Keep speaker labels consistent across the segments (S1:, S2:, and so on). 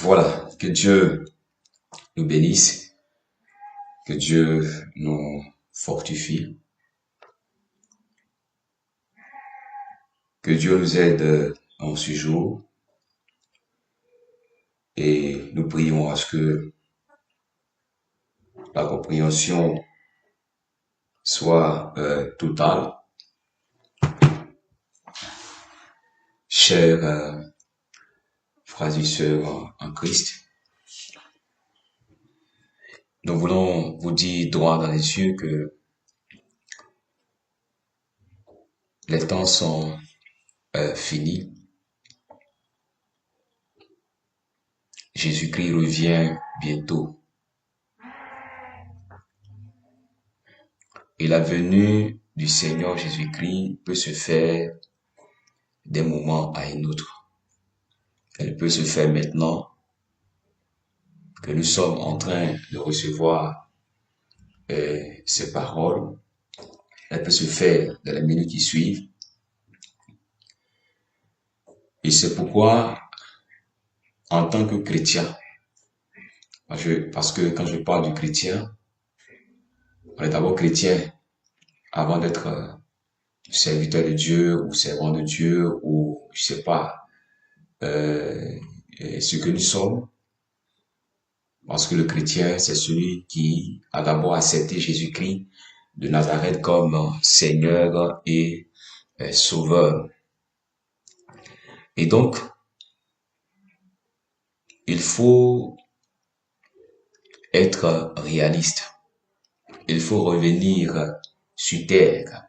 S1: Voilà, que Dieu nous bénisse, que Dieu nous fortifie, que Dieu nous aide en ce jour et nous prions à ce que la compréhension soit totale. Chers frères et sœurs en Christ, nous voulons vous dire droit dans les yeux que les temps sont finis. Jésus-Christ revient bientôt. Et la venue du Seigneur Jésus-Christ peut se faire d'un moment à un autre. Elle peut se faire maintenant que nous sommes en train de recevoir ces paroles. Elle peut se faire dans les minutes qui suivent. Et c'est pourquoi, en tant que chrétien, parce que quand je parle du chrétien, on est d'abord chrétien avant d'être serviteur de Dieu ou servant de Dieu ou je sais pas ce que nous sommes. Parce que le chrétien, c'est celui qui a d'abord accepté Jésus-Christ de Nazareth comme Seigneur et Sauveur. Et donc, il faut être réaliste. Il faut revenir sur terre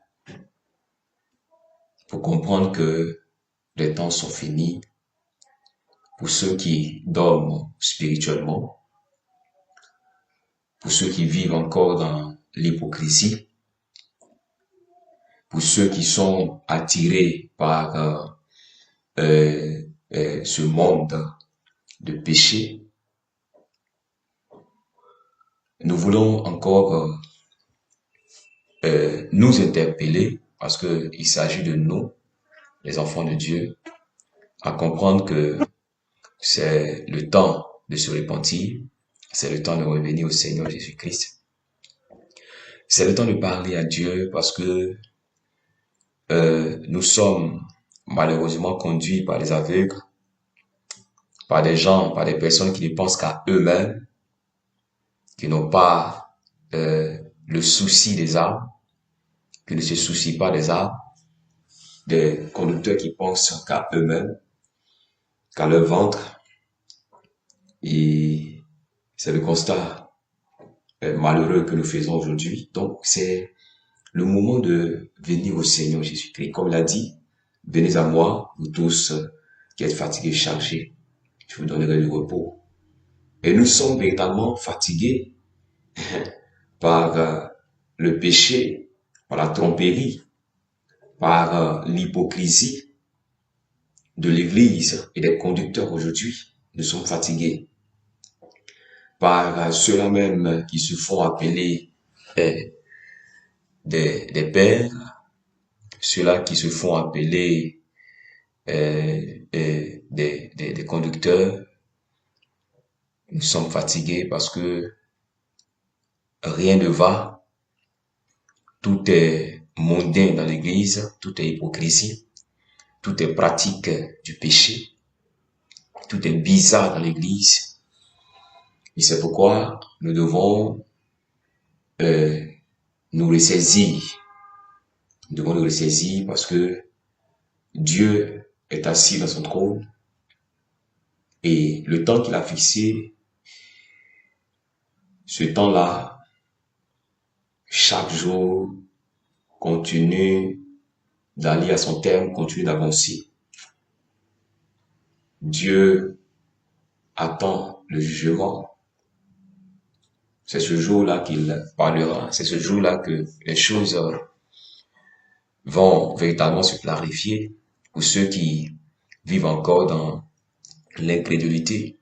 S1: pour comprendre que les temps sont finis pour ceux qui dorment spirituellement, pour ceux qui vivent encore dans l'hypocrisie, pour ceux qui sont attirés par ce monde de péché. Nous voulons encore nous interpeller, parce que il s'agit de nous, les enfants de Dieu, à comprendre que c'est le temps de se repentir, c'est le temps de revenir au Seigneur Jésus-Christ. C'est le temps de parler à Dieu parce que nous sommes malheureusement conduits par les aveugles, par des gens, par des personnes qui ne pensent qu'à eux-mêmes, qui n'ont pas le souci des âmes, qui ne se soucient pas des âmes, des conducteurs qui pensent qu'à eux-mêmes, qu'à leur ventre. Et c'est le constat malheureux que nous faisons aujourd'hui. Donc, c'est le moment de venir au Seigneur Jésus-Christ. Comme l'a dit, venez à moi, vous tous qui êtes fatigués, chargés, je vous donnerai du repos. Et nous sommes véritablement fatigués par le péché, par la tromperie, par l'hypocrisie de l'Église et des conducteurs aujourd'hui. Nous sommes fatigués par ceux-là même qui se font appeler des pères, ceux-là qui se font appeler des conducteurs. Nous sommes fatigués parce que rien ne va, tout est mondain dans l'Église, tout est hypocrisie, tout est pratique du péché, tout est bizarre dans l'Église. Et c'est pourquoi nous devons nous ressaisir. Nous devons nous ressaisir parce que Dieu est assis dans son trône et le temps qu'il a fixé, ce temps-là, chaque jour, continue d'aller à son terme, continue d'avancer. Dieu attend le jugement. C'est ce jour-là qu'il parlera. C'est ce jour-là que les choses vont véritablement se clarifier pour ceux qui vivent encore dans l'incrédulité,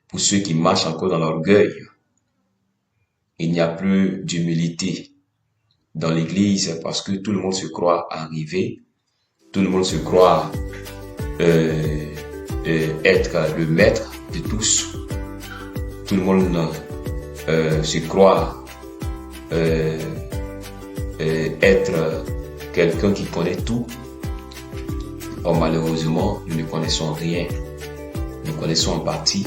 S1: pour ceux qui marchent encore dans l'orgueil. Il n'y a plus d'humilité dans l'église parce que tout le monde se croit arrivé, tout le monde se croit être le maître de tous, tout le monde se croit être quelqu'un qui connaît tout. Or malheureusement, nous ne connaissons rien. Nous connaissons en partie,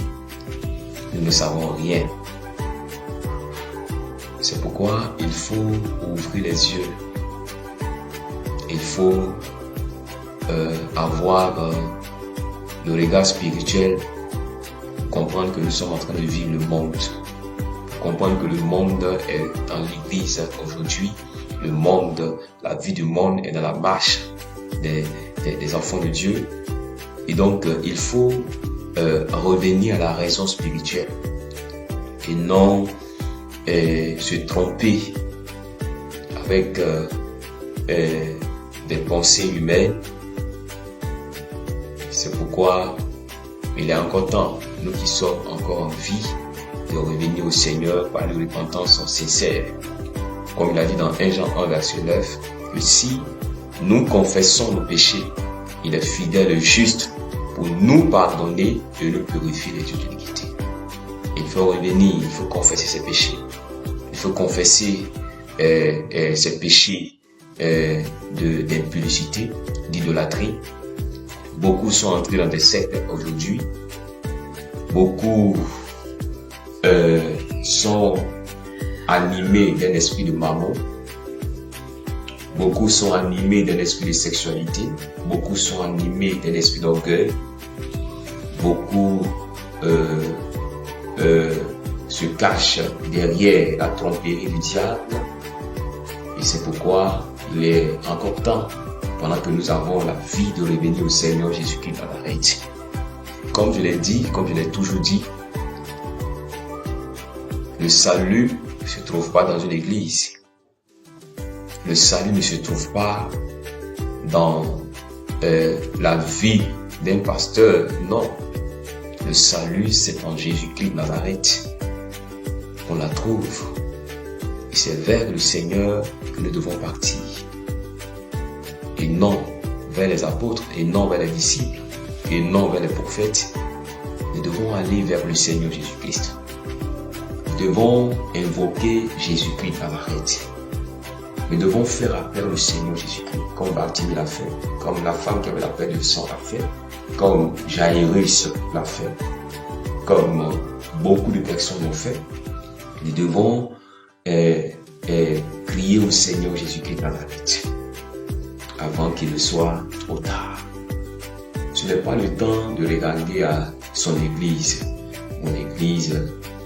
S1: nous ne savons rien. C'est pourquoi il faut ouvrir les yeux. Il faut avoir le regard spirituel, comprendre que nous sommes en train de vivre le monde. Comprendre que le monde est dans l'église aujourd'hui. Le monde, la vie du monde est dans la marche des enfants de Dieu. Et donc, il faut revenir à la raison spirituelle et non se tromper avec des pensées humaines. C'est pourquoi il est encore temps, nous qui sommes encore en vie, de revenir au Seigneur par une repentance sincère. Comme il a dit dans 1 Jean 1 verset 9, que si nous confessons nos péchés, il est fidèle et juste pour nous pardonner et nous purifier les yeux de l'iniquité. Il faut revenir, il faut confesser ses péchés. Il faut confesser ses péchés d'impudicité, d'idolâtrie. Beaucoup sont entrés dans des sectes aujourd'hui. Beaucoup sont animés d'un esprit de mammon. Beaucoup sont animés d'un esprit de sexualité. Beaucoup sont animés d'un esprit d'orgueil. Beaucoup se cachent derrière la tromperie du diable. Et c'est pourquoi il est encore temps, pendant que nous avons la vie, de revenir au Seigneur Jésus-Christ de Nazareth. Comme je l'ai dit, comme je l'ai toujours dit, le salut ne se trouve pas dans une église. Le salut ne se trouve pas dans la vie d'un pasteur. Non. Le salut, c'est en Jésus-Christ de Nazareth qu'on la trouve. Et c'est vers le Seigneur que nous devons partir. Et non vers les apôtres, et non vers les disciples, et non vers les prophètes. Nous devons aller vers le Seigneur Jésus-Christ. Nous devons invoquer Jésus-Christ de Nazareth. Nous devons faire appel au Seigneur Jésus-Christ, comme Bartimée l'a fait, comme la femme qui avait la perte de sang l'a fait, comme Jairus l'a fait, comme beaucoup de personnes l'ont fait. Nous devons crier au Seigneur Jésus-Christ de Nazareth avant qu'il ne soit trop tard. Ce n'est pas le temps de regarder à son église. Mon église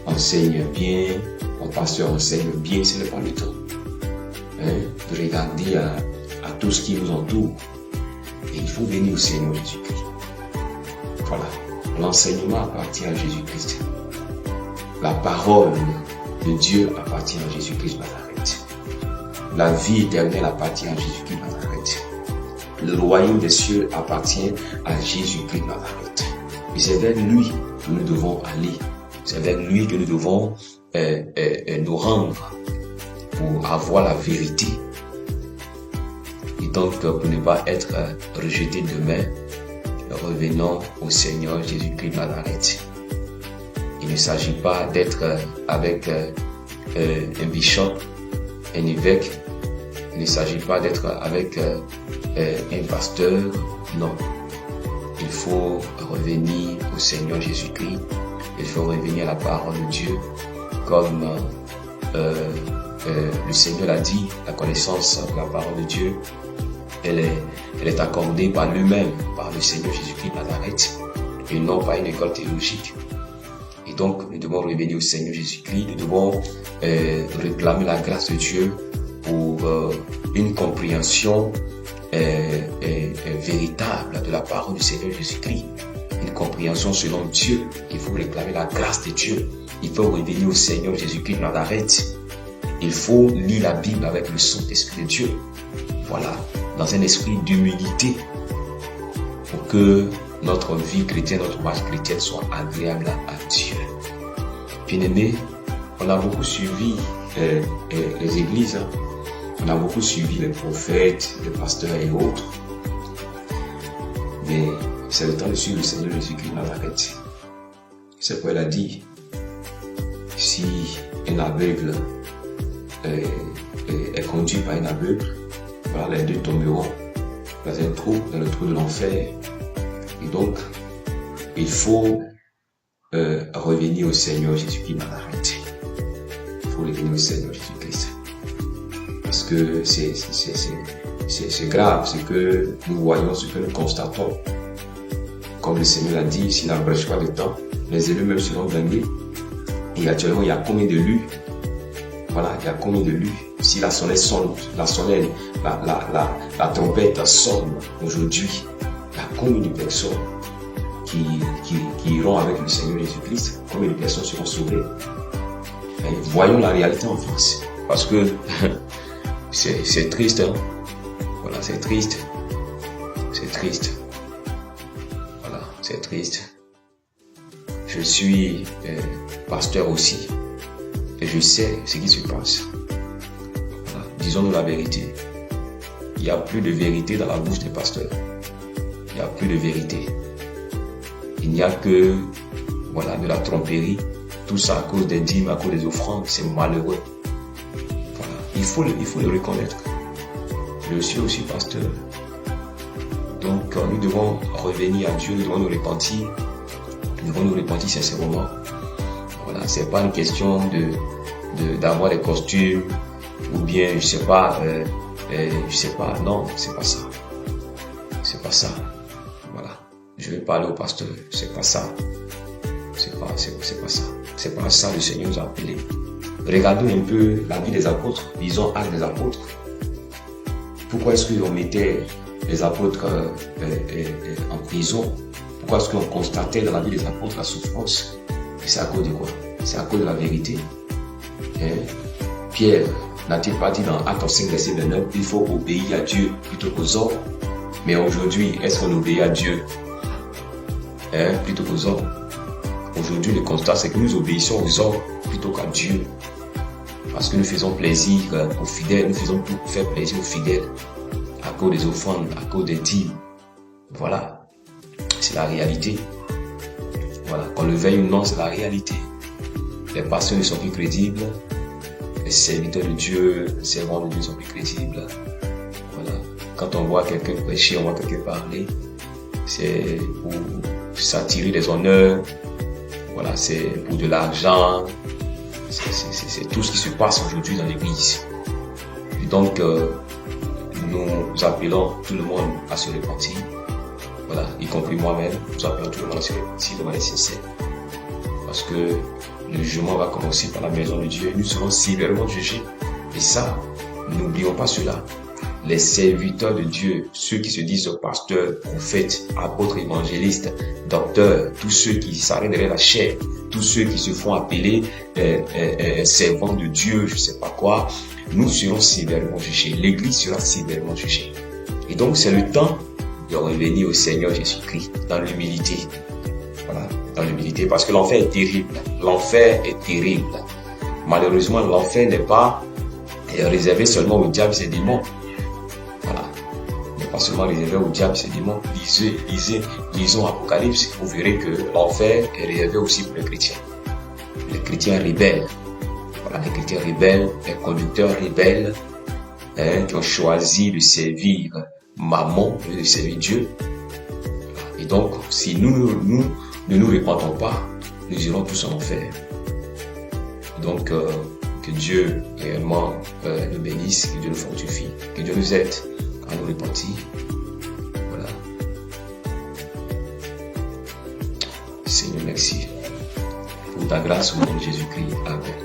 S1: enseigne bien, mon pasteur enseigne bien, ce n'est pas le temps. De regarder à tout ce qui nous entoure. Et il faut venir au Seigneur Jésus-Christ. Voilà. L'enseignement appartient à Jésus-Christ. La parole de Dieu appartient à Jésus-Christ de Nazareth. La vie éternelle appartient à Jésus-Christ de Nazareth. Le royaume des cieux appartient à Jésus-Christ de Nazareth. Et c'est vers lui que nous devons aller. C'est vers lui que nous devons nous rendre pour avoir la vérité. Et donc, pour ne pas être rejeté demain, revenons au Seigneur Jésus-Christ de Nazareth. Il ne s'agit pas d'être avec un bishop, un évêque. Il ne s'agit pas d'être avec un pasteur. Non. Il faut revenir au Seigneur Jésus-Christ. Il faut revenir à la parole de Dieu. Comme le Seigneur l'a dit, la connaissance de la parole de Dieu, elle est accordée par lui-même, par le Seigneur Jésus-Christ de Nazareth, et non par une école théologique. Et donc, nous devons revenir au Seigneur Jésus-Christ, nous devons réclamer la grâce de Dieu pour une compréhension véritable de la parole du Seigneur Jésus-Christ. Une compréhension selon Dieu. Il faut réclamer la grâce de Dieu. Il faut revenir au Seigneur Jésus-Christ de Nazareth. Il faut lire la Bible avec le Saint-Esprit de Dieu. Il voilà, dans un esprit d'humilité pour que notre vie chrétienne, notre marche chrétienne soit agréable à Dieu. Bien-aimés, on a beaucoup suivi les églises, on a beaucoup suivi les prophètes, les pasteurs et autres. Mais c'est le temps de suivre le Seigneur Jésus-Christ dans Nazareth. C'est pourquoi il a dit, si un aveugle est conduit par un aveugle, voilà, les deux tomberont dans un trou, dans le trou de l'enfer. Et donc, il faut revenir au Seigneur Jésus-Christ dans Nazareth. Il faut revenir au Seigneur Jésus-Christ. Parce que c'est grave, ce que nous voyons, ce que nous constatons. Comme le Seigneur l'a dit, s'il n'abrège pas le temps, les élus même seront gagnés. Et actuellement, il y a combien d'élus? Voilà, il y a combien d'élus? Si la sonnette sonne, la trompette sonne aujourd'hui, il y a combien de personnes qui iront avec le Seigneur Jésus-Christ? Combien de personnes seront sauvées? Et voyons la réalité en France. Parce que c'est triste, hein? Voilà, c'est triste. C'est triste. Voilà, c'est triste. Je suis pasteur aussi. Et je sais ce qui se passe. Voilà. Disons-nous la vérité. Il n'y a plus de vérité dans la bouche des pasteurs. Il n'y a plus de vérité. Il n'y a que voilà, de la tromperie. Tout ça à cause des dîmes, à cause des offrandes. C'est malheureux. Voilà. Il faut le reconnaître. Je suis aussi pasteur. Donc nous devons revenir à Dieu, nous devons nous repentir. Nous devons nous repentir sincèrement. Voilà, c'est pas une question d'avoir des costumes ou bien je sais pas, non, c'est pas ça. C'est pas ça. Voilà, je vais parler au pasteur, c'est pas ça. C'est pas ça. C'est pas ça le Seigneur nous a appelés. Regardons un peu la vie des apôtres, disons Actes des apôtres. Pourquoi est-ce qu'on mettait les apôtres en prison? Pourquoi est-ce qu'on constatait dans la vie des apôtres la souffrance? C'est à cause de quoi? C'est à cause de la vérité. Pierre n'a-t-il pas dit dans Actes 5, verset 29, il faut obéir à Dieu plutôt qu'aux hommes? Mais aujourd'hui, est-ce qu'on obéit à Dieu plutôt qu'aux hommes? Aujourd'hui, le constat, c'est que nous obéissons aux hommes plutôt qu'à Dieu. Parce que nous faisons plaisir aux fidèles, nous faisons tout pour faire plaisir aux fidèles. À cause des offrandes, à cause des dîmes. Voilà. C'est la réalité. Voilà. Qu'on le veuille ou non, c'est la réalité. Les pasteurs ne sont plus crédibles. Les serviteurs de Dieu, les servants de Dieu ne sont plus crédibles. Voilà. Quand on voit quelqu'un prêcher, on voit quelqu'un parler, c'est pour s'attirer des honneurs. Voilà, c'est pour de l'argent. C'est tout ce qui se passe aujourd'hui dans l'église. Et donc, nous appelons tout le monde à se repentir. Voilà, y compris moi-même, nous appelons tout le monde à se repentir de manière sincère. Parce que le jugement va commencer par la maison de Dieu. Nous serons sévèrement jugés. Et ça, n'oublions pas cela. Les serviteurs de Dieu, ceux qui se disent pasteurs, prophètes, apôtres, évangélistes, docteurs, tous ceux qui s'arrêtent derrière la chair, tous ceux qui se font appeler servants de Dieu, je ne sais pas quoi, nous serons sévèrement jugés. L'Église sera sévèrement jugée. Et donc, c'est le temps de revenir au Seigneur Jésus-Christ dans l'humilité. Voilà, dans l'humilité, parce que l'enfer est terrible. L'enfer est terrible. Malheureusement, l'enfer n'est pas réservé seulement au diable et ses démons. Voilà. Il n'est pas seulement réservé au diable et ses démons. Lisons Apocalypse, vous verrez que l'enfer est réservé aussi pour les chrétiens. Les chrétiens rebelles. Voilà, les chrétiens rebelles, les conducteurs rebelles, qui ont choisi de servir Mammon, de servir Dieu. Et donc, si nous ne nous repentons pas, nous irons tous en enfer. Donc, que Dieu réellement nous bénisse, que Dieu nous fortifie, que Dieu nous aide à nous repentir. Voilà. Seigneur, merci pour ta grâce au nom de Jésus-Christ. Amen.